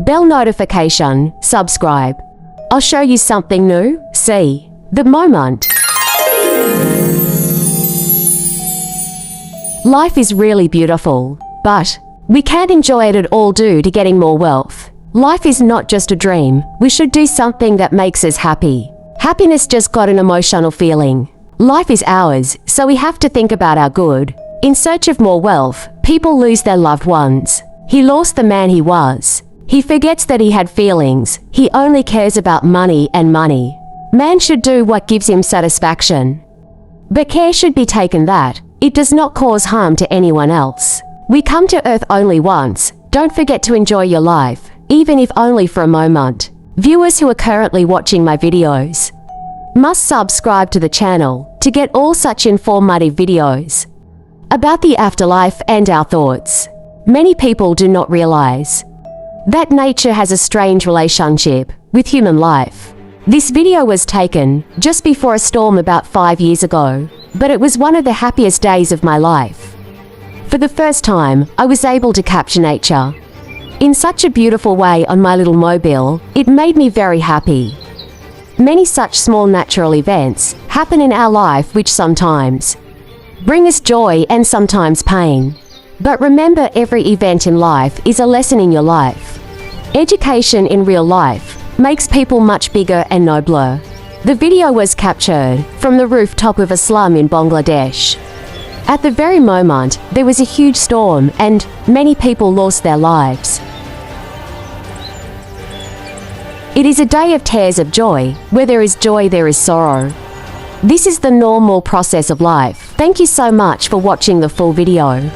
bell notification, subscribe. I'll show you something new. See the moment. Life is really beautiful, but we can't enjoy it at all due to getting more wealth. Life is not just a dream. We should do something that makes us happy. Happiness just got an emotional feeling. Life is ours, so we have to think about our good. In search of more wealth, people lose their loved ones. He lost the man he was. He forgets that he had feelings. He only cares about money and money. Man should do what gives him satisfaction. But care should be taken that it does not cause harm to anyone else. We come to earth only once. Don't forget to enjoy your life, even if only for a moment. Viewers who are currently watching my videos must subscribe to the channel to get all such informative videos about the afterlife and our thoughts. Many people do not realize that nature has a strange relationship with human life. This video was taken just before a storm about 5 years ago, but it was one of the happiest days of my life. For the first time, I was able to capture nature in such a beautiful way on my little mobile. It made me very happy. Many such small natural events happen in our life which sometimes bring us joy and sometimes pain. But remember, every event in life is a lesson in your life. Education in real life makes people much bigger and nobler. The video was captured from the rooftop of a slum in Bangladesh. At the very moment, there was a huge storm and many people lost their lives. It is a day of tears of joy. Where there is joy, there is sorrow. This is the normal process of life. Thank you so much for watching the full video.